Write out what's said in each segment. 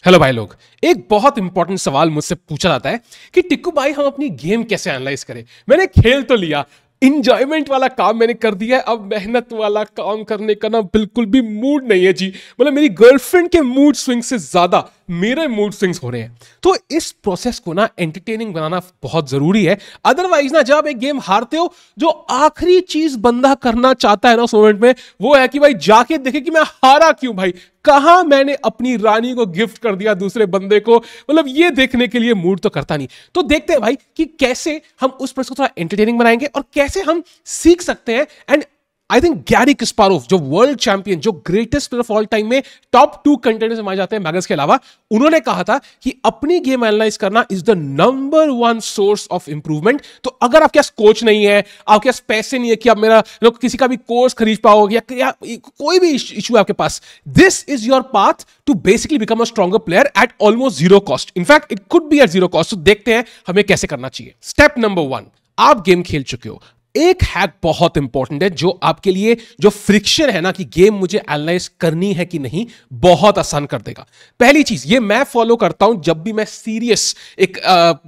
Hello भाई लोग, एक बहुत इंपॉर्टेंट सवाल मुझसे पूछा जाता है कि टिक्कू भाई हम अपनी गेम कैसे एनालाइज करें। मैंने खेल तो लिया, इंजॉयमेंट वाला काम मैंने कर दिया है, अब मेहनत वाला काम करने का ना बिल्कुल भी मूड नहीं है जी। मतलब मेरी गर्लफ्रेंड के मूड स्विंग से ज्यादा मेरे मूड स्विंग्स हो रहे हैं। तो इस प्रोसेस को ना एंटरटेनिंग बनाना बहुत जरूरी है। अदरवाइज ना जब आप एक गेम हारते हो, जो आखिरी चीज बंदा करना चाहता है ना उस मोमेंट में, वो है कि भाई जाके देखे कि मैं हारा क्यों, भाई कहां मैंने अपनी रानी को गिफ्ट कर दिया दूसरे बंदे को। मतलब ये देखने के लिए मूड तो करता नहीं। तो देखते हैं भाई कि कैसे हम उस प्रोसेस को थोड़ा एंटरटेनिंग बनाएंगे और कैसे हम सीख सकते हैं। And I think Gary Kasparov, जो वर्ल्ड चैंपियन, जो greatest player of all time में टॉप 2 कंटेंडर्स माने जाते हैं मैग्नस के अलावा, उन्होंने कहा था कि अपनी गेम एनालाइज करना is the number 1 source of improvement. तो अगर आपके पास कोच नहीं है, आपके पास पैसे नहीं है कि आप मेरा किसी का भी कोर्स खरीद पाओ या कोई भी इशू है आपके पास, this is your path to basically become a stronger player at almost zero cost. In fact it could be at zero cost. तो देखते हैं हमें कैसे करना चाहिए। स्टेप नंबर 1, आप गेम खेल चुके हो। एक हैक बहुत इंपॉर्टेंट है जो आपके लिए जो फ्रिक्शन है ना कि गेम मुझे एनालाइज करनी है कि नहीं, बहुत आसान कर देगा। पहली चीज ये मैं फॉलो करता हूं जब भी मैं सीरियस एक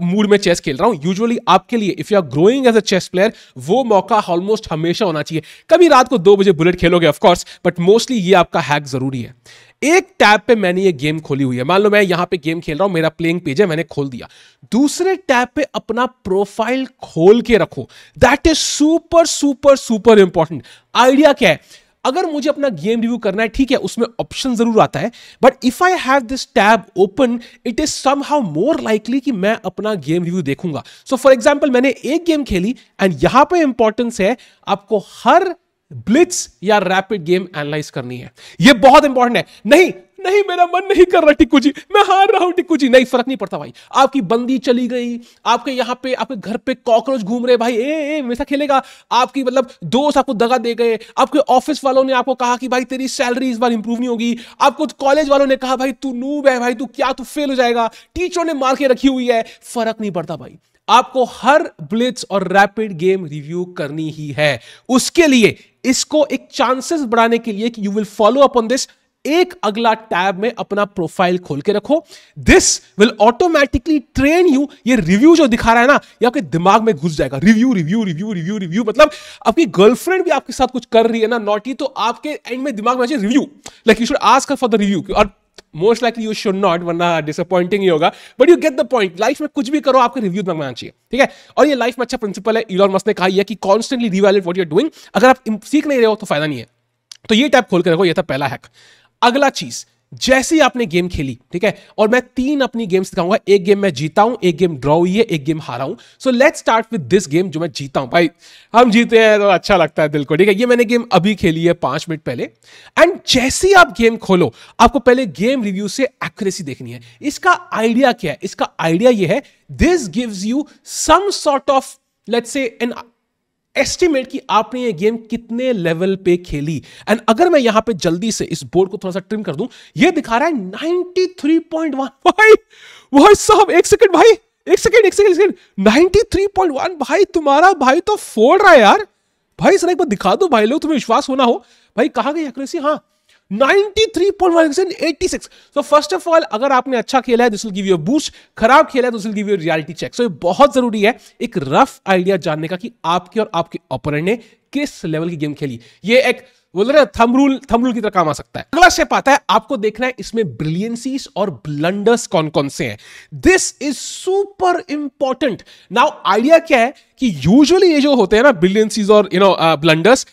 मूड में चेस खेल रहा हूं। यूजुअली आपके लिए if you are growing as a chess player, वो मौका ऑलमोस्ट हमेशा होना चाहिए। कभी रात को 2 बजे बुलेट खेलोगे ऑफ कोर्स, बट मोस्टली ये आपका हैक जरूरी है। एक टैब पे मैंने ये गेम खोली हुई है, मान लो मैं यहां पे गेम खेल रहा हूं, मेरा प्लेइंग पेज है, मैंने खोल दिया। दूसरे टैब पे अपना प्रोफाइल खोल के रखो। That is super super super important. Idea क्या है? अगर मुझे अपना गेम रिव्यू करना है, ठीक है, उसमें ऑप्शन जरूर आता है, but if I have this tab open, it is somehow more likely कि मैं अपना गेम रिव्यू देखूंगा। सो फॉर एग्जांपल मैंने एक गेम खेली एंड यहां पे इंपॉर्टेंस है आपको हर ब्लिट्स या रैपिड गेम एनालाइज करनी है। यह बहुत इंपॉर्टेंट है। नहीं नहीं, मेरा मन नहीं कर रहा टिक्कू जी, मैं हार रहा हूं टिक्कू जी, नहीं फर्क नहीं पड़ता भाई। आपकी बंदी चली गई, आपके यहां पे आपके घर पे कॉकरोच घूम रहे, भाई ए वैसा खेलेगा। आपकी मतलब दोस्त आपको दगा दे गए, आपके ऑफिस वालों ने आपको कहा कि भाई तेरी सैलरी इस बार इंप्रूव नहीं होगी, आपको कॉलेज वालों ने कहा भाई तू नूब है, भाई तू क्या तू फेल हो जाएगा, टीचरों ने मार के रखी हुई है, फर्क नहीं पड़ता भाई। आपको हर ब्लिट्स और रैपिड गेम रिव्यू करनी ही है। उसके लिए इसको एक चांसेस बढ़ाने के लिए कि you will follow up on this, एक अगला टैब में अपना प्रोफाइल खोल के रखो। This will automatically train you. ये रिव्यू जो दिखा रहा है ना, ये आपके दिमाग में घुस जाएगा। Review review review review review, मतलब आपकी गर्लफ्रेंड भी आपके साथ कुछ कर रही है ना नॉटी, तो आपके एंड में दिमाग में review, like you should ask for the review. और most likely you should not, वरना डिसअपॉइंटिंग ही होगा। But you get the point. Life में कुछ भी करो, आपके रिव्यू दिमाग में आना चाहिए, ठीक है। और ये लाइफ में अच्छा प्रिंसिपल है, इलॉन मस्क ने कहा है कि constantly reevaluate what you are doing. अगर आप सीख नहीं रहे हो तो फायदा नहीं है। तो ये टैब खोल के रखो, ये था पहला हैक। अगला चीज, जैसे ही आपने गेम खेली, ठीक है, और मैं 3 अपनी गेम्स दिखाऊंगा। एक गेम मैं जीता हूं, एक गेम ड्रॉ हुई है, एक गेम हारा हूं। So let's start with this game जो मैं जीता हूं। भाई हम जीते हैं तो अच्छा लगता है दिल को, ठीक है। ये मैंने गेम अभी खेली है 5 मिनट पहले। एंड जैसे ही आप गेम खोलो, आपको पहले गेम रिव्यू से एक्यूरेसी देखनी है। इसका आइडिया क्या है? इसका आइडिया ये है, this gives you some sort of let's say an estimate कि आपने ये गेम कितने लेवल पे खेली। एंड अगर मैं यहां पे जल्दी से इस बोर्ड को थोड़ा सा ट्रिम कर दूं, ये दिखा रहा है 93.1। भाई साहब एक सेकंड भाई, एक सेकंड 93.1। भाई तुम्हारा भाई तो फोड़ रहा है यार। भाई सर एक बार दिखा दो भाई, लोग तुम्हें विश्वास होना हो। भाई कहां गई एक्यूरेसी? हाँ 93.1, 86। तो फर्स्ट ऑफ ऑल, अगर आपने अच्छा खेला है this will give you a boost, खराब खेला है तो this will give you a reality check. So ये बहुत जरूरी है एक रफ आइडिया जानने का कि आपके और आपके ओपोनेंट ने किस लेवल की गेम खेली। ये एक बोल रहे थंब रूल की तरह काम आ सकता है। अगला स्टेप आता है, आपको देखना है इसमें ब्रिलियंसीज और ब्लंडर्स कौन कौन से हैं। This is super important. Now idea क्या है कि यूजुअली ये जो होते हैं ना ब्रिलियंसीज और blunders,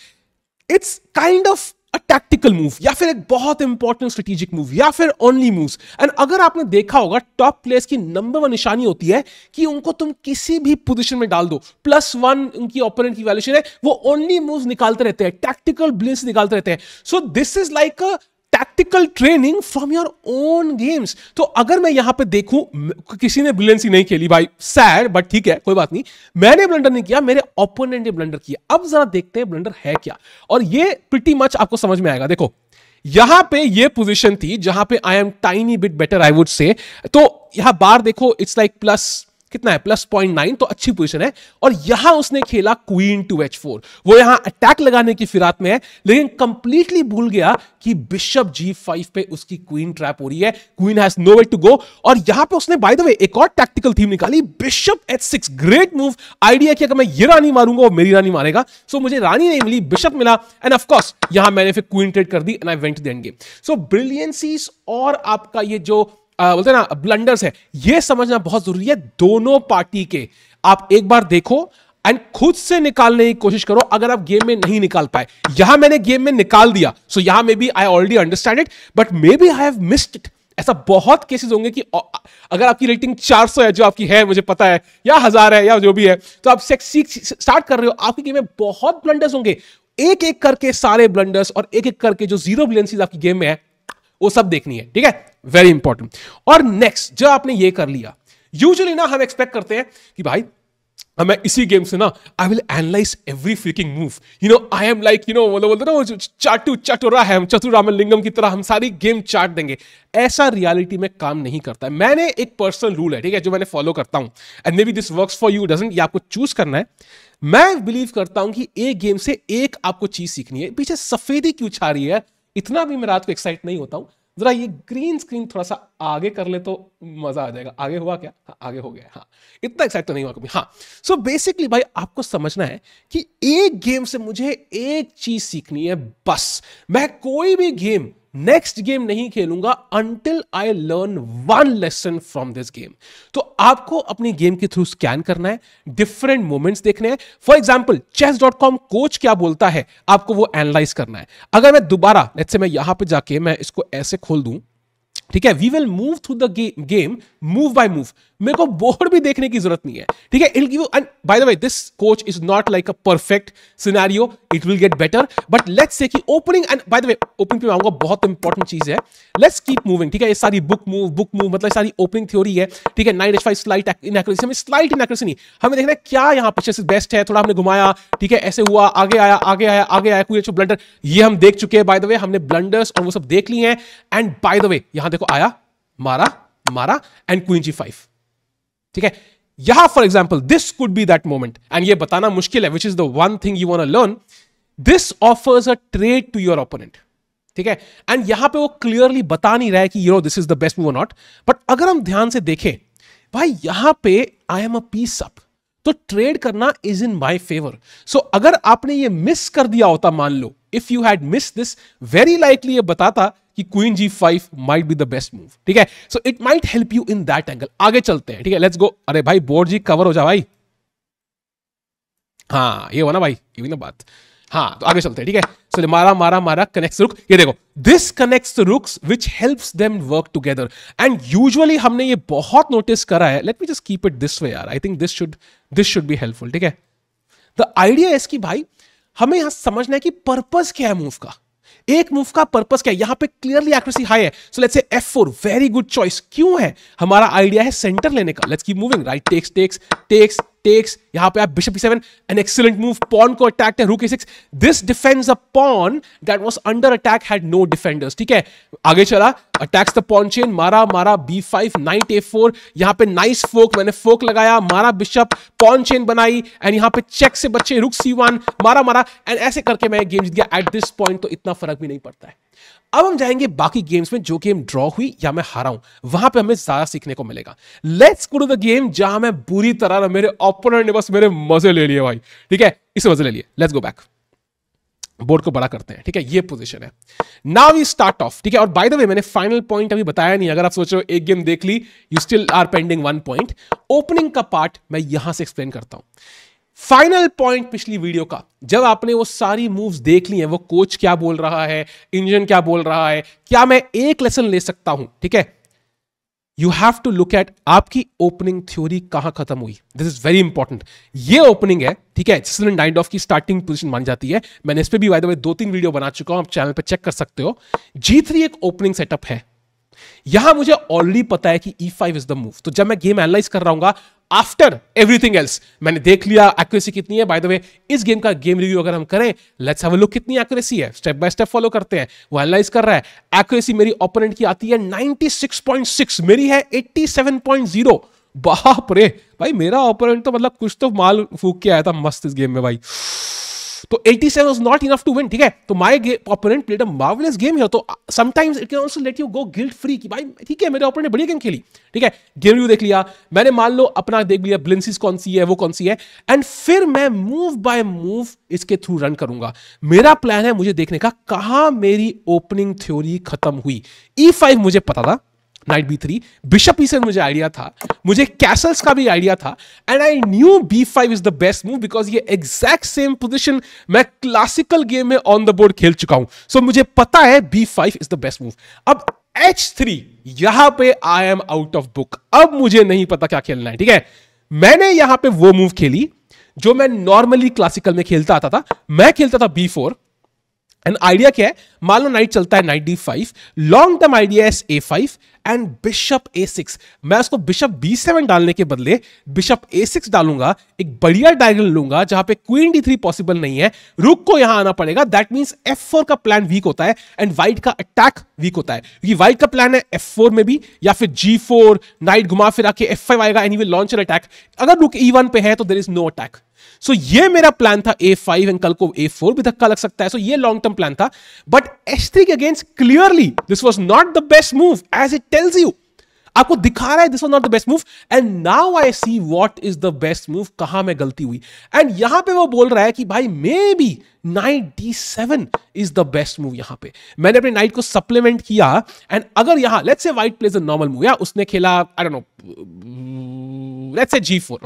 it's kind of a tactical move या फिर एक बहुत इंपॉर्टेंट स्ट्रेटेजिक मूव या फिर ओनली मूव्स। एंड अगर आपने देखा होगा, टॉप प्लेयर्स की नंबर 1 निशानी होती है कि उनको तुम किसी भी पोजीशन में डाल दो, +1 उनकी ओपोनेंट की वैल्यूएशन है, वो ओनली मूव्स निकालते रहते हैं, टैक्टिकल ब्लिंस निकालते रहते हैं। सो this is like a tactical training from your own games. तो अगर मैं यहां पे देखूं, किसी ने ब्रिलियंसी नहीं खेली भाई, सैड, बट ठीक है कोई बात नहीं। मैंने ब्लंडर नहीं किया, मेरे ओपोनेंट ने ब्लंडर किया। अब जरा देखते हैं ब्लंडर है क्या, और ये प्रीटी मच आपको समझ में आएगा। देखो यहां पे ये पोजीशन थी जहां पे I M tiny bit better I would say. तो यहां बार देखो, इट्स लाइक कितना है +0.9, तो अच्छी पोजीशन है। और यहां उसने खेला क्वीन टू h4, वो यहां अटैक लगाने की फिराक में है, लेकिन कंप्लीटली भूल गया कि बिशप g5 पे उसकी क्वीन ट्रैप हो रही है, queen has nowhere to go. और यहां पे उसने बाय द वे एक और टैक्टिकल थीम निकाली, bishop h6, great move. Idea कि अगर मैं ये रानी मारूंगा वो मेरी रानी मारेगा, सो मुझे रानी नहीं मिली, बिशप मिला, एंड ऑफ कोर्स यहां मैंने फिर क्वीन ट्रेड कर दी and I went to the end game. So brilliancies और आपका ये जो बोलते हैं ना ब्लंडर्स है, ये समझना बहुत जरूरी है दोनों पार्टी के। आप एक बार देखो एंड खुद से निकालने की कोशिश करो अगर आप गेम में नहीं निकाल पाए। यहां मैंने गेम में निकाल दिया, सो यहां maybe I already understand it, but maybe I have missed it. ऐसा बहुत केसेस होंगे कि अगर आपकी रेटिंग 400 है, जो आपकी है मुझे पता है, या 1000 है या जो भी है, तो आप स्टार्ट कर रहे हो, आपकी गेम में बहुत ब्लंडर्स होंगे, एक एक करके सारे ब्लंडर्स और एक एक करके जो जीरो ब्रिलियंसीज आपकी गेम में है वो सब देखनी है, ठीक है, वेरी इंपॉर्टेंट। और नेक्स्ट, जब आपने ये कर लिया, यूजुअली ना हम एक्सपेक्ट करते हैं कि भाई मैं इसी गेम से ना I will analyse every freaking move, you know I am like, you know बोलते ना वो चतुरा है, चतुरामलिंगम की तरह हम सारी गेम चाट देंगे। ऐसा रियलिटी में काम नहीं करता है। मैंने एक पर्सनल रूल है, ठीक है, जो मैंने फॉलो करता हूं, and may be this works for you doesn't, ये आपको चूज करना है। मैं बिलीव करता हूं कि एक गेम से एक आपको चीज सीखनी है। पीछे सफेदी क्यों छा रही है, इतना भी मैं रात को एक्साइट नहीं होता हूं। जरा ये ग्रीन स्क्रीन थोड़ा सा आगे कर ले तो मजा आ जाएगा। आगे हुआ क्या? हाँ, आगे हो गया। हाँ, इतना एक्साइट तो नहीं हुआ कभी। हाँ, सो बेसिकली भाई आपको समझना है कि एक गेम से मुझे एक चीज सीखनी है बस। मैं कोई भी गेम नेक्स्ट गेम नहीं खेलूंगा until I learn one lesson from this game. तो आपको अपनी गेम के थ्रू स्कैन करना है, डिफरेंट मोमेंट्स देखने हैं। फॉर एग्जांपल chess.com कोच क्या बोलता है, आपको वो एनालाइज करना है। अगर मैं दोबारा लेट्स से मैं यहां पे जाके मैं इसको ऐसे खोल दूं, ठीक है, we will move through the game move by move. मेरे को बोर्ड भी देखने की जरूरत नहीं है, ठीक है। It give, and by the way this coach is not like a perfect scenario, it will get better, but let's say कि opening, and by the way opening पे आऊंगा, बहुत इंपॉर्टेंट चीज है। लेट्स कीप मूविंग, ठीक है। ये सारी बुक मूव मतलब सारी ओपनिंग थ्योरी है, ठीक है। नाइट h5 स्लाइट इनएक्यूरेसी, हमें स्लाइट इनएक्यूरेसी नहीं, हमें देखना है क्या यहाँ पीछे से बेस्ट है। थोड़ा हमने घुमाया, ठीक है, ऐसे हुआ, आगे आया कोई अच्छा ब्लंडर, ये हम देख चुके हैं। बाय द वे हमने ब्लंडर्स और वो सब देख लिए हैं। एंड बाय द वे यहां देखो, आया, मारा एंड क्वीन g5, ठीक है। यहां for example this could be that moment, and ये बताना मुश्किल है, which is the one thing you want to learn, this offers a trade to your opponent, ठीक है। एंड यहां पे वो क्लियरली बता नहीं रहा है कि you know this is the best move और नॉट, बट अगर हम ध्यान से देखें भाई यहां पे I am a piece up, तो ट्रेड करना is in my favour. So अगर आपने ये मिस कर दिया होता, मान लो if you had miss this, very likely ये बताता कि queen g5 might be the best move, ठीक है। So it might help you in that angle. आगे चलते हैं, ठीक है, लेट्स गो। अरे भाई बोर्ड जी कवर हो जा भाई। हाँ, ये हुआ ना भाई, ये भी ना बात। हाँ, तो आगे चलते हैं, ठीक है। सो मारा कनेक्ट्स रुक, ये देखो, this connects rooks which helps them work together. And usually हमने ये बहुत नोटिस करा है। Let me just keep it this way यार, I think this should be helpful, ठीक है। द आइडिया इज कि भाई हमें यहां समझना है कि पर्पस क्या है मूव का। एक मूव का पर्पस क्या है, यहां पे क्लियरली एक्यूरेसी हाई है, so let's say f4 very good choice. क्यों है? हमारा आइडिया है सेंटर लेने का। Let's keep moving, right takes, यहां पे आप bishop e7, an excellent move. Pawn को अटैक है, rook e6, this defends a pawn that was under attack, had no defenders, ठीक है। आगे चला, अटैक्स द पॉन चेन, मारा b5, नाइट a4, यहां पे नाइस फोक, मैंने फोक लगाया, मारा बिशप, पॉन चेन बनाई, एंड यहां पे चेक से बच्चे रुक c1, मारा, एंड ऐसे करके मैं गेम जीत गया। एट दिस पॉइंट तो इतना फर्क भी नहीं पड़ता है। अब हम जाएंगे बाकी गेम्स में, जो गेम ड्रॉ हुई या मैं हारा हूं, वहां पे हमें ज्यादा सीखने को मिलेगा। Let's go to the game जहां मैं बुरी तरह ना, मेरे ओपोनेंट ने बस मेरे मजे ले लिए भाई, ठीक है, इसे मजे ले लिए। लेट्स गो बैक, बोर्ड को बड़ा करते हैं, ठीक है। ये पोजीशन है, नाउ वी स्टार्ट ऑफ, ठीक है। और बाय द वे मैंने फाइनल पॉइंट अभी बताया नहीं, अगर आप सोच रहे हो एक गेम देख ली, you still are pending 1 point. Opening का पार्ट मैं यहां से एक्सप्लेन करता हूं। फाइनल पॉइंट पिछली वीडियो का, जब आपने वो सारी मूव्स देख ली हैं, वो कोच क्या बोल रहा है, इंजन क्या बोल रहा है, क्या मैं एक लेसन ले सकता हूं, ठीक है। You have to look at आपकी ओपनिंग थ्योरी कहां खत्म हुई। This is very important. ये ओपनिंग है, ठीक है, जिसने नाइट ऑफ की स्टार्टिंग पोजीशन मान जाती है। मैंने इस पे भी बाय द वे 2-3 वीडियो बना चुका हूं, आप चैनल पे चेक कर सकते हो। G3 एक ओपनिंग सेटअप है। यहां मुझे ऑलरेडी पता है कि E5 इज द मूव, तो जब मैं गेम एनालाइज कर रहा हूं आफ्टर एवरीथिंग एल्स, मैंने देख लिया एक्यूरेसी कितनी है। बाय द वे इस गेम का गेम रिव्यू अगर हम करें, लेट्स हैव अ लुक कितनी एक्यूरेसी है, स्टेप बाय स्टेप फॉलो करते हैं। वो एनालाइज कर रहा है, एक्यूरेसी मेरी ओपोनेंट की आती है 96.6, मेरी है 87.0। बाप रे भाई, मेरा ओपोनेंट तो मतलब कुछ तो माल फूक के आया था मस्त इस गेम में भाई। तो 87 was not enough to win, ठीक है। तो my opponent played a marvelous game here। तो sometimes it can also let you go guilt free कि भाई ठीक है मेरे ओपोनेंट ने बढ़िया गेम खेली, ठीक है, गेम रिव्यू देख लिया मैंने, मान लो अपना देख लिया ब्लिंसिस कौन सी है वो कौन सी है, एंड फिर मैं मूव बाय मूव इसके थ्रू रन करूंगा। मेरा प्लान है मुझे देखने का कहां मेरी ओपनिंग थ्योरी खत्म हुई। E5 मुझे पता था, नाइट B3, बिशप E7 मुझे आइडिया था, मुझे कैसल्स का भी आइडिया था, and I knew B5 is the best move because ये एग्जैक्ट सेम पोजीशन मैं क्लासिकल गेम में ऑन द बोर्ड खेल चुका हूं। सो मुझे पता है B5 is the best move. अब H3, यहां पे I am out of book, अब मुझे नहीं पता क्या खेलना है, ठीक है। मैंने यहां पे वो मूव खेली जो मैं नॉर्मली क्लासिकल में खेलता आता था, मैं खेलता था B4। एंड आइडिया क्या है, मान लो नाइट चलता है night D5, long term idea है A5 एंड बिशप A6। मैं उसको बिशप B7 डालने के बदले बिशप A6 डालूंगा, एक बढ़िया डायगोनल लूंगा जहां पे क्वीन D3 पॉसिबल नहीं है, रुक को यहां आना पड़ेगा। दैट मींस F4 का प्लान वीक होता है एंड व्हाइट का अटैक वीक होता है, क्योंकि व्हाइट का प्लान है F4 में भी या फिर G4, नाइट घुमा फिर आके F5 आएगा and he will launch an attack. अगर रुक E1 पे है तो देयर इज नो अटैक। सो ये मेरा प्लान था A5 एंड कल को A4 भी धक्का लग सकता है। सो ये लॉन्ग टर्म प्लान था, बट H3 के against clearly this was not the best move as it tells you. आपको दिखा रहा है this was not the best move, and now I see what is the best move, कहां में गलती हुई। एंड यहां पे वो बोल रहा है कि भाई may be night D7 is the best move. यहां पे मैंने अपने नाइट को सप्लीमेंट किया, एंड अगर यहां let's say white plays a normal move, या उसने खेला I don't know let's say G4,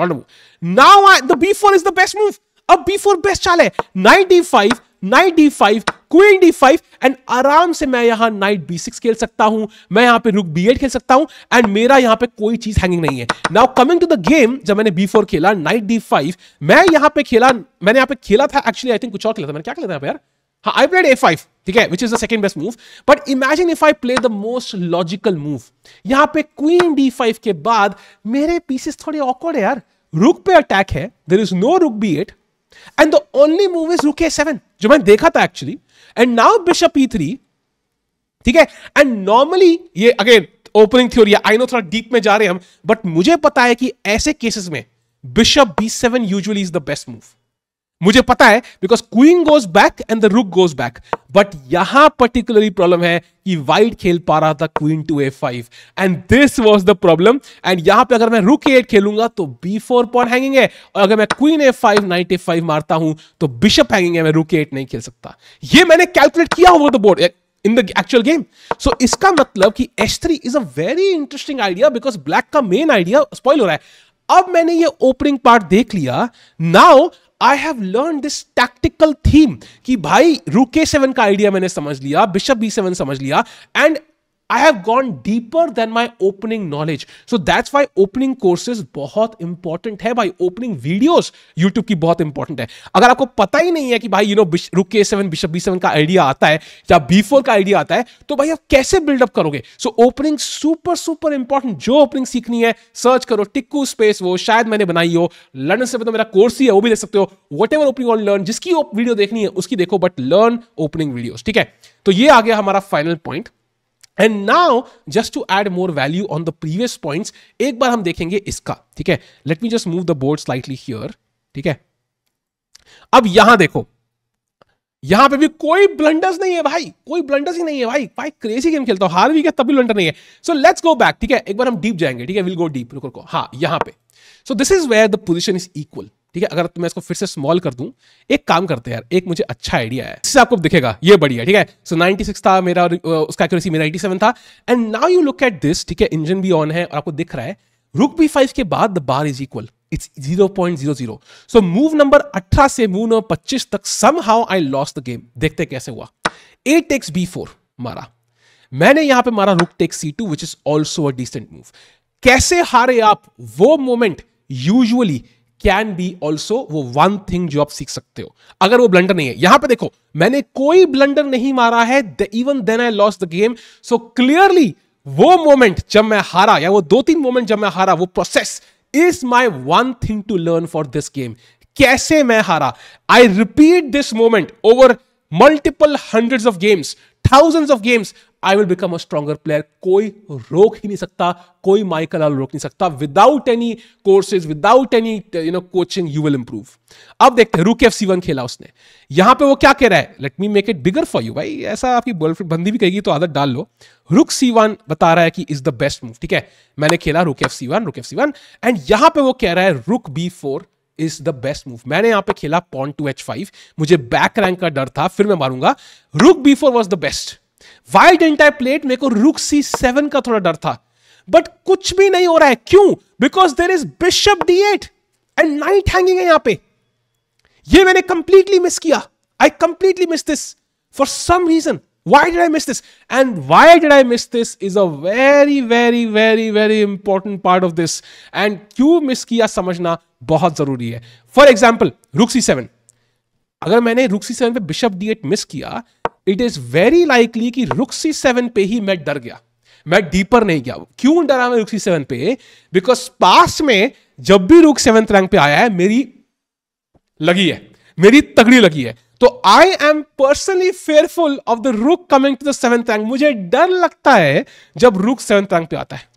now the B4 is the best move। अब B4 बेस्ट चाल है, night D5, queen D5, and आराम से मैं यहां नाइट B6 खेल सकता हूं, मैं यहां पे रुक B8 खेल सकता हूं, एंड मेरा यहां पे कोई चीज हैंगिंग नहीं है। Now coming to the game, जब मैंने B4 खेला नाइट D5, मैंने यहां पे खेला था एक्चुअली, आई थिंक कुछ और खेला था मैंने, क्या खेला था यहां पे यार, हाँ आई प्लेड A5, ठीक है, which is the second best move. But imagine if I play the most logical move, यहां पे क्वीन D5 के बाद मेरे पीसेस थोड़े ऑकवर्ड है यार, रुक पे अटैक है, देयर इज नो रुक B8 and the only move is रुक A7 जो मैंने देखा था actually, and now bishop E3, ठीक है। एंड नॉर्मली ये again opening theory, I know थोड़ा डीप में जा रहे हैं हम, बट मुझे पता है कि ऐसे केसेस में bishop B7 usually is the best move. मुझे पता है because queen goes back and the rook goes back, but यहां पर्टिकुलरली प्रॉब्लम है कि व्हाइट खेल पा रहा था queen to A5 and this was the problem. And यहां पे अगर मैं रुक A8 खेलूंगा तो B4 पॉइंट हैंगिंग है, और अगर मैं क्वीन A5 नाइट A5 मारता हूं तो बिशप हैंगिंग है, मैं रुक A8 नहीं खेल सकता। ये मैंने कैलकुलेट किया over the board in the actual game. So इसका मतलब कि H3 is a very interesting idea because black का मेन आइडिया स्पॉइल हो रहा है। अब मैंने ये ओपनिंग पार्ट देख लिया, now I have learn this tactical theme कि भाई रुक A7 का आइडिया मैंने समझ लिया, बिशप B7 समझ लिया, and I have gone deeper than my opening knowledge. So that's why opening courses बहुत इंपॉर्टेंट है भाई, opening videos YouTube की बहुत इंपॉर्टेंट है। अगर आपको पता ही नहीं है कि भाई रुक A7 बिशप B7 का आइडिया आता है या B4 का आइडिया आता है, तो भाई आप कैसे बिल्डअप करोगे। So opening super important. जो ओपनिंग सीखनी है सर्च करो टिक्कू स्पेस, वो शायद मैंने बनाई हो, लर्न से तो मेरा कोर्स ही है, वो भी देख सकते हो। What ever opening on learn, जिसकी वीडियो देखनी है उसकी देखो, बट लर्न ओपनिंग वीडियोस, ठीक है। तो ये आ गया हमारा final point. And now just to add more value on the previous points, एक बार हम देखेंगे इसका, ठीक है। Let me just move the board slightly here, ठीक है। अब यहां देखो, यहां पे भी कोई ब्लंडर्स नहीं है भाई, कोई ब्लंडर्स ही नहीं है भाई क्रेजी गेम खेलता हूं, हार भी गया तब भी ब्लंडर नहीं है। सो लेट्स गो बैक, ठीक है, एक बार हम डीप जाएंगे, ठीक है, विल गो डीप, रुको, हाँ यहां पे। So this is where the position is equal, ठीक है। अगर मैं इसको फिर से स्मॉल कर दूं, एक काम करते हैं यार, एक मुझे अच्छा आइडिया है, इससे आपको दिखेगा ये बढ़िया, ठीक है। सो 96 था मेरा, उसका एक्यूरेसी मेरा 87 था, and now you look at this, ठीक है, इंजन भी ऑन है और आपको दिख रहा है रुक B5 के बाद the bar is equal, it's 0.00। So move number 18 से मूव नंबर 25 तक somehow I lost the game. देखते कैसे हुआ। A takes B4 मारा, मैंने यहां पे मारा rook takes C2 which is also a decent move. कैसे हारे आप, वो moment usually can be also वो वन थिंग जो आप सीख सकते हो, अगर वो ब्लंडर नहीं है। यहां पे देखो मैंने कोई ब्लंडर नहीं मारा है, even then I lost the game. So clearly वो मोमेंट जब मैं हारा, या वो 2-3 मोमेंट जब मैं हारा, वो process is my one thing to learn for this game. कैसे मैं हारा, I repeat this moment over multiple hundreds of games, thousands of games, I will become a stronger player. कोई रोक ही नहीं सकता, कोई माइकल आल रोक नहीं सकता. Without any courses, without any coaching, you will improve. अब देखते हैं, रूक FC1 खेला उसने. यहां पे वो क्या कह रहा है? Let me make it bigger for you. भाई ऐसा आपकी गर्लफ्रेंड बंदी भी कहेगी तो आदत डाल लो. रूक C1 बता रहा है कि इज द बेस्ट मूव. ठीक है, मैंने खेला रूक FC1 एंड यहां पे वो कह रहा है रूक B4 is the best move. मैंने यहां पे खेला पॉन टू H5, मुझे बैक रैंक का डर था, फिर मैं मारूंगा. रूक B4 was the best. Y didn't I play it? मेरे को रूक C7 का थोड़ा डर था, बट कुछ भी नहीं हो रहा है. क्यों? Because there is bishop D8 and knight hanging है यहां पे. ये मैंने कंप्लीटली मिस किया. I completely miss this for some reason. Why did I miss this? And why did I miss this is a very, very, very, very important part of this. And क्यों miss किया समझना बहुत जरूरी है. For example, रूक C7. अगर मैंने रूक C7 पे बिशप D8 मिस किया, it is very likely कि रूक C7 पे ही मैं डर गया, मैं डीपर नहीं गया. क्यों डरा मैं रूक C7 पे? Because पास्ट में जब भी रूक 7th रैंक पे आया है, मेरी लगी है, मेरी तगड़ी लगी है. तो I am personally fearful of the rook coming to the 7th rank. मुझे डर लगता है जब रूक 7th रैंक पे आता है.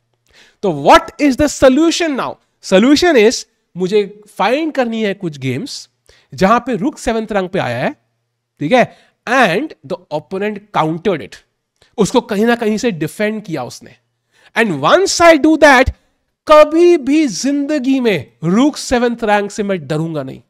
तो what is the solution now? Solution is मुझे फाइंड करनी है कुछ गेम्स जहां पे रूक 7th रैंक पे आया है, ठीक है, and the opponent countered it. उसको कहीं ना कहीं से डिफेंड किया उसने. And once I do that, कभी भी जिंदगी में रूक 7th रैंक से मैं डरूंगा नहीं.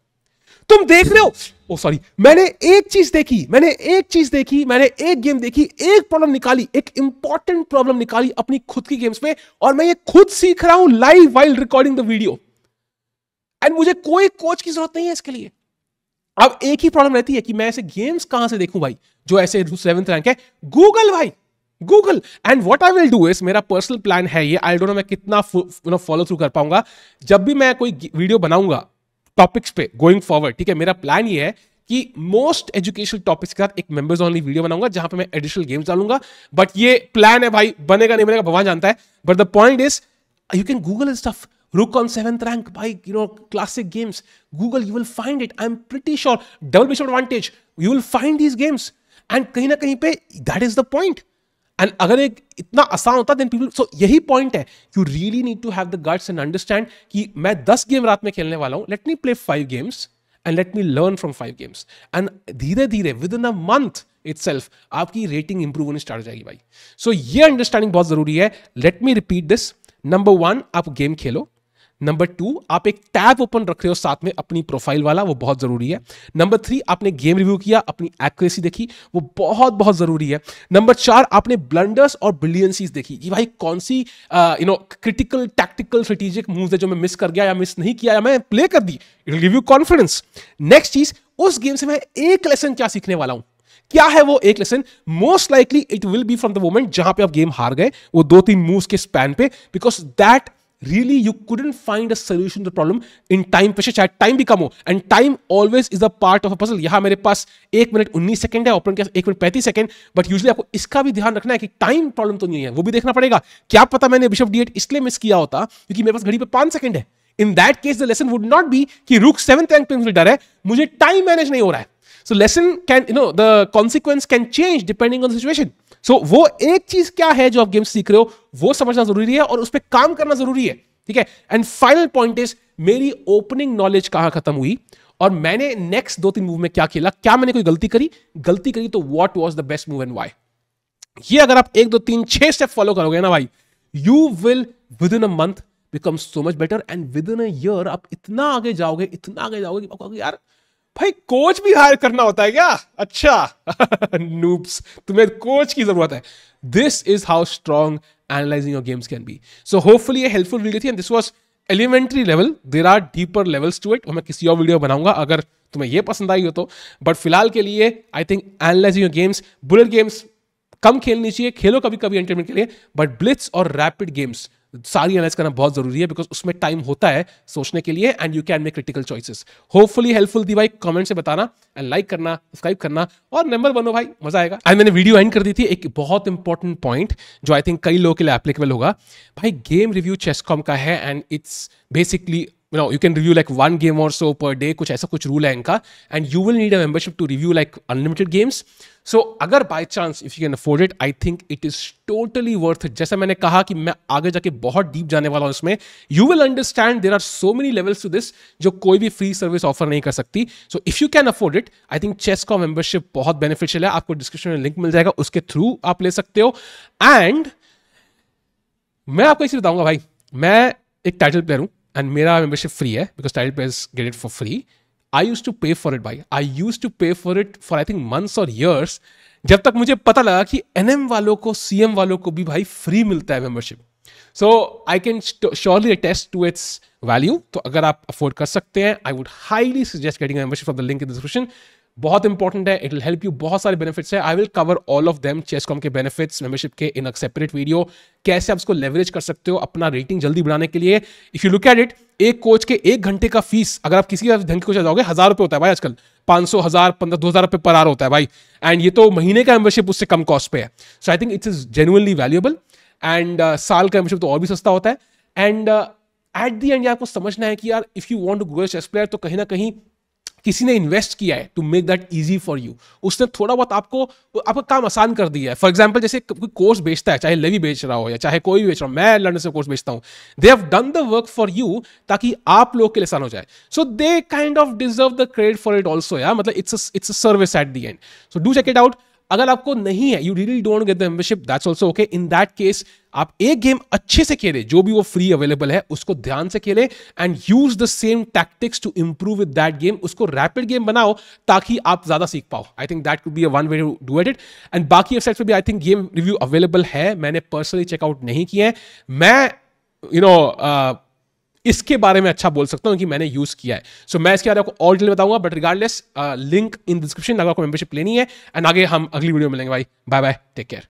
तुम देख रहे हो, ओ सॉरी, मैंने एक चीज देखी, मैंने एक गेम देखी, एक प्रॉब्लम निकाली, एक इंपॉर्टेंट प्रॉब्लम निकाली अपनी खुद की गेम्स में, और मैं ये खुद सीख रहा हूं live while recording the video. And मुझे कोई कोच की जरूरत नहीं है इसके लिए. अब एक ही प्रॉब्लम रहती है कि मैं ऐसे गेम्स कहां से देखूं भाई जो ऐसे 7th रैंक है. गूगल भाई, Google. And what I will do is, मेरा पर्सनल प्लान है ये, आई डोंट नो मैं कितना फॉलो थ्रू कर पाऊंगा. जब भी मैं कोई वीडियो बनाऊंगा टॉपिक्स पे गोइंग फॉरवर्ड, ठीक है, मेरा प्लान ये है कि मोस्ट एजुकेशनल टॉपिक्स के साथ एक मेंबर्स ओनली वीडियो बनाऊंगा जहां पे मैं एडिशनल गेम्स डालूंगा. बट ये प्लान है भाई, बनेगा नहीं बनेगा भगवान जानता है. But the point is you can Google stuff. Rook on 7th rank, by classic games. Google, you will find it. I'm pretty sure. Double bishop advantage. You will find these games. And कहीं ना कहीं पे that is the point. And अगर एक इतना आसान होता then people, so यही point है. You really need to have the guts and understand कि मैं 10 गेम रात में खेलने वाला हूं. Let me play 5 games and let me learn from 5 games. And धीरे धीरे within a month itself आपकी रेटिंग इंप्रूव होनी स्टार्ट हो जाएगी भाई. So ये अंडरस्टैंडिंग बहुत जरूरी है. Let me repeat this. Number 1, आप गेम खेलो. नंबर 2, आप एक टैब ओपन रख रहे हो साथ में अपनी प्रोफाइल वाला, वो बहुत जरूरी है. नंबर 3, आपने गेम रिव्यू किया, अपनी एक्यूरेसी देखी, वो बहुत बहुत जरूरी है. नंबर 4, आपने ब्लंडर्स और ब्रिलियंसीज देखी कि भाई कौन सी क्रिटिकल टैक्टिकल स्ट्रेटेजिक मूव्स है जो मैं मिस कर गया या मिस नहीं किया या मैं प्ले कर दी. It will give you confidence. Next चीज, उस गेम से मैं एक लेसन क्या सीखने वाला हूं. क्या है वो एक lesson? Most likely it will be from the moment जहां पे आप गेम हार गए, वो 2-3 मूव्स के स्पैन पे, because that really you couldn't find a solution to the problem in time. पे चाहे टाइम भी कम हो, and time always is a part of a puzzle. यहां मेरे पास 1 मिनट 19 सेकंड है, ओपोनेंट के पास 1 मिनट 35 सेकंड, बट यूजुअली आपको इसका भी ध्यान रखना है कि टाइम प्रॉब्लम तो नहीं है, वो भी देखना पड़ेगा. क्या पता मैंने बिशप D8 इसलिए मिस किया होता क्योंकि मेरे पास घड़ी पे 5 सेकंड है. In that case the lesson would not be कि रूक 7th रैंक पे मुझे डर है, मुझे टाइम मैनेज नहीं हो रहा है. So lesson can, the consequence can change depending on the situation. So वो एक चीज क्या है जो आप गेम सीख रहे हो वो समझना जरूरी है और उस पर काम करना जरूरी है, ठीक है. एंड फाइनल पॉइंट इज, मेरी ओपनिंग नॉलेज कहां खत्म हुई और मैंने नेक्स्ट 2-3 मूव में क्या खेला. क्या मैंने कोई गलती करी तो what was the best move and why. ये अगर आप 1 2 3 6 स्टेप फॉलो करोगे ना भाई, you will with in a month become so much better. And with in a year आप इतना आगे जाओगे कि यार भाई कोच भी हायर करना होता है क्या? अच्छा नूब्स, तुम्हें कोच की जरूरत है. This is how strong analyzing your games can be. So hopefully a helpful video थी, and this was elementary level. There are deeper levels to it. मैं किसी और वीडियो बनाऊंगा अगर तुम्हें ये पसंद आई हो तो. बट फिलहाल के लिए I think analysing your games, bullet games कम खेलनी चाहिए, खेलो कभी कभी एंटरटेनमेंट के लिए, बट ब्लिट्स और रैपिड गेम्स सारी एनालाइज करना बहुत जरूरी है बिकॉज उसमें टाइम होता है सोचने के लिए and you can make critical choices. Hopefully helpful थी भाई. कमेंट से बताना एंड लाइक करना, सब्सक्राइब करना और नंबर बनो भाई, मजा आएगा. एंड मैंने वीडियो एंड कर दी थी एक बहुत इंपॉर्टेंट पॉइंट जो आई थिंक कई लोगों के लिए एप्लीकेबल होगा. भाई गेम रिव्यू चेसकॉम का है and it's basically you can review like 1 game or so per day, कुछ ऐसा कुछ रूल है इनका, and you will need a membership to review like unlimited games. So अगर by chance if you can afford it, I think it is totally worth it. जैसा मैंने कहा कि मैं आगे जाके बहुत deep जाने वाला हूँ इसमें. You will understand there are so many levels to this जो कोई भी free service offer नहीं कर सकती. So if you can afford it, I think Chess.com membership बहुत beneficial है. आपको description में link मिल जाएगा, उसके through आप ले सकते हो. And मैं आपको इसे बताऊंगा भाई, मैं एक टाइटल प्लेयर हूं एंड मेरा मेंबरशिप फ्री है because title players get it for free. I use to pay for it भाई, I use to pay for it for I think months और ईयर्स, जब तक मुझे पता लगा कि एनएम वालों को, सीएम वालों को भी भाई फ्री मिलता है membership. So I can surely attest to its value. तो अगर आप अफोर्ड कर सकते हैं, I would highly suggest getting membership from the link in the description. बहुत इंपॉर्टेंट है, इट विल हेल्प यू. बहुत सारे बेनिफिट्स है, I will cover all of them, Chess.com के बेनिफिट्स मेंबरशिप के इन अ सेपरेट वीडियो. कैसे आप इसको लेवरेज कर सकते हो अपना रेटिंग जल्दी बढ़ाने के लिए. If you look at it, एक कोच के 1 घंटे का फीस, अगर आप किसी ढंग के कोच जाओगे, 1000 रुपये होता है भाई आजकल. 500, 1000, 15, 2000 रुपये पर आवर होता है भाई. एंड ये तो महीने का मेंबरशिप उससे कम कॉस्ट पे है. So I think it's is genuinely valuable. And साल का मेंबरशिप तो और भी सस्ता होता है. एंड एट द एंड आपको समझना है कि यार if you want to grow as chess player, तो कहीं ना कहीं किसी ने इन्वेस्ट किया है to make that easy for you. उसने थोड़ा बहुत आपको आपका काम आसान कर दिया है. फॉर एग्जांपल जैसे कोई कोर्स बेचता है, चाहे लेवी बेच रहा हो या चाहे कोई भी बेच रहा हो, मैं लंदन से कोर्स बेचता हूं, they have done the work for you ताकि आप लोग के लिए आसान हो जाए. So they kind of deserve the credit for it also. यार मतलब it's a service at the end. So do check it out. अगर आपको नहीं है, you really don't get the membership, that's also okay. In that case आप एक game अच्छे से खेले, जो भी वो फ्री अवेलेबल है उसको ध्यान से खेले and use the same tactics to improve with that game. उसको रैपिड गेम बनाओ ताकि आप ज्यादा सीख पाओ. I think that could be a one way to do it. And बाकी वेबसाइट पे भी I think game review available है. मैंने पर्सनली चेकआउट नहीं किए हैं. मैं इसके बारे में अच्छा बोल सकता हूं कि मैंने यूज किया है. सो मैं इसके बारे में आपको और डिटेल बताऊंगा, but regardless link in description अगर आपको मेंबरशिप लेनी है. एंड आगे हम अगली वीडियो में मिलेंगे भाई. Bye bye, take care.